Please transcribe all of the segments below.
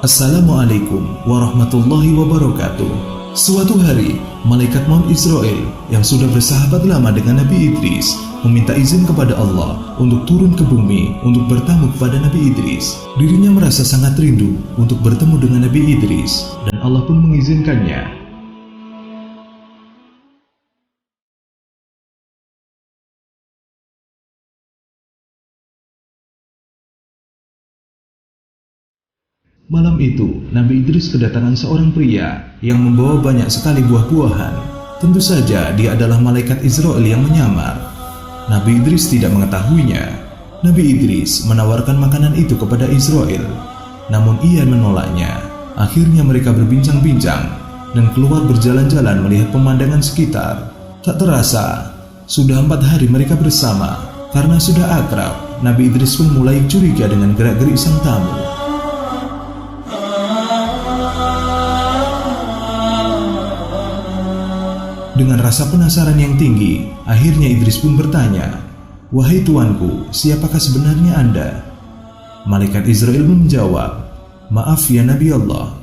Assalamualaikum warahmatullahi wabarakatuh. Suatu hari, malaikat Maut Israel yang sudah bersahabat lama dengan Nabi Idris meminta izin kepada Allah untuk turun ke bumi untuk bertamu kepada Nabi Idris. Dirinya merasa sangat rindu untuk bertemu dengan Nabi Idris dan Allah pun mengizinkannya. Malam itu, Nabi Idris kedatangan seorang pria yang membawa banyak sekali buah-buahan. Tentu saja dia adalah malaikat Israel yang menyamar. Nabi Idris tidak mengetahuinya. Nabi Idris menawarkan makanan itu kepada Israel, namun ia menolaknya. Akhirnya mereka berbincang-bincang dan keluar berjalan-jalan melihat pemandangan sekitar. Tak terasa, sudah 4 hari mereka bersama. Karena sudah akrab, Nabi Idris pun mulai curiga dengan gerak-gerik sang tamu. Dengan rasa penasaran yang tinggi, akhirnya Idris pun bertanya, "Wahai tuanku, siapakah sebenarnya Anda?" Malaikat Israel pun menjawab, "Maaf ya Nabi Allah,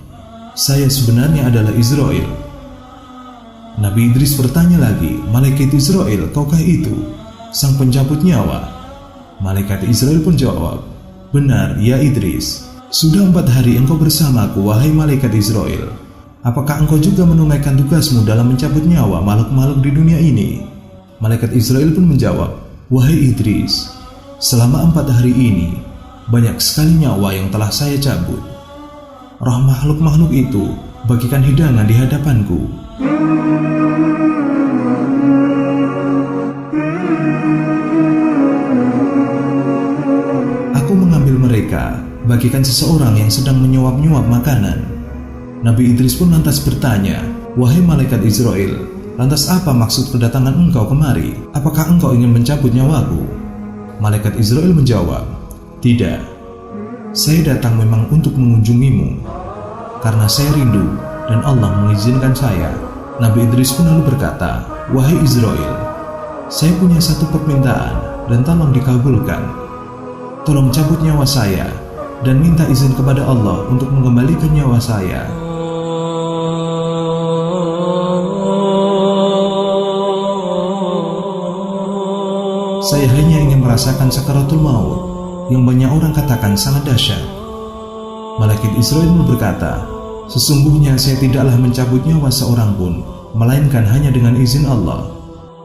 saya sebenarnya adalah Israel." Nabi Idris bertanya lagi, "Malaikat Israel, kaukah itu sang pencabut nyawa?" Malaikat Israel pun jawab, "Benar ya Idris, sudah 4 hari engkau bersamaku wahai malaikat Israel. Apakah engkau juga menunaikan tugasmu dalam mencabut nyawa makhluk-makhluk di dunia ini?" Malaikat Israel pun menjawab, "Wahai Idris, selama 4 hari ini, banyak sekali nyawa yang telah saya cabut. Roh makhluk-makhluk itu bagikan hidangan di hadapanku." "Aku mengambil mereka, bagikan seseorang yang sedang menyuap-nyuap makanan." Nabi Idris pun lantas bertanya, "Wahai malaikat Israel, lantas apa maksud kedatangan engkau kemari? Apakah engkau ingin mencabut nyawaku?" Malaikat Israel menjawab, "Tidak, saya datang memang untuk mengunjungimu, karena saya rindu dan Allah mengizinkan saya." Nabi Idris pun lalu berkata, "Wahai Israel, saya punya satu permintaan dan tolong dikabulkan. Tolong cabut nyawa saya dan minta izin kepada Allah untuk mengembalikan nyawa saya." "Saya hanya ingin merasakan sakaratul maut yang banyak orang katakan sangat dahsyat." Malaikat Israel berkata, "Sesungguhnya saya tidaklah mencabut nyawa seorang pun, melainkan hanya dengan izin Allah."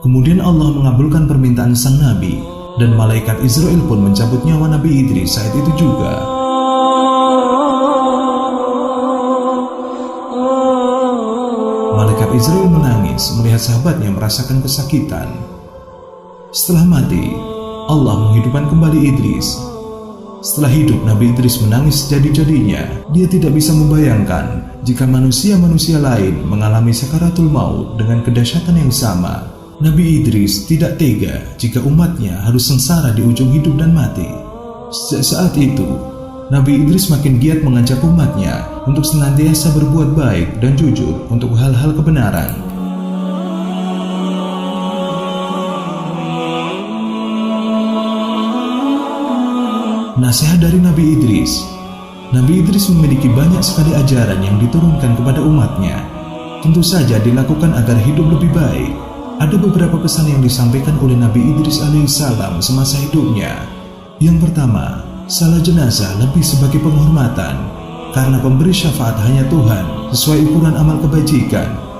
Kemudian Allah mengabulkan permintaan sang Nabi, dan malaikat Israel pun mencabut nyawa Nabi Idris saat itu juga. Malaikat Israel menangis melihat sahabatnya merasakan kesakitan. Setelah mati, Allah menghidupkan kembali Idris. Setelah hidup, Nabi Idris menangis jadi-jadinya. Dia tidak bisa membayangkan jika manusia-manusia lain mengalami sakaratul maut dengan kedahsyatan yang sama. Nabi Idris tidak tega jika umatnya harus sengsara di ujung hidup dan mati. Sejak saat itu, Nabi Idris makin giat mengajak umatnya untuk senantiasa berbuat baik dan jujur untuk hal-hal kebenaran. Nasihat dari Nabi Idris. Nabi Idris memiliki banyak sekali ajaran yang diturunkan kepada umatnya. Tentu saja dilakukan agar hidup lebih baik. Ada beberapa pesan yang disampaikan oleh Nabi Idris alaihissalam semasa hidupnya. Yang pertama, salat jenazah lebih sebagai penghormatan, karena pemberi syafaat hanya Tuhan sesuai ukuran amal kebajikan.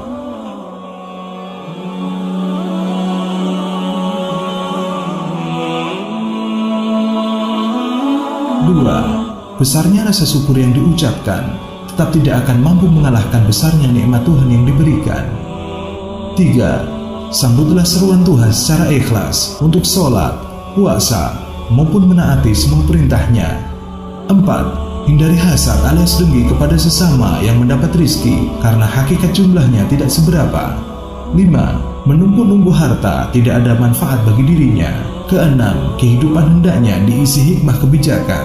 Dua, besarnya rasa syukur yang diucapkan tetap tidak akan mampu mengalahkan besarnya nikmat Tuhan yang diberikan. 3, sambutlah seruan Tuhan secara ikhlas untuk sholat, puasa, maupun menaati semua perintahnya. 4, hindari hasad alias dengki kepada sesama yang mendapat rizki karena hakikat jumlahnya tidak seberapa. 5, menumpuk-numpuk harta tidak ada manfaat bagi dirinya. 6, kehidupan hendaknya diisi hikmah kebijakan.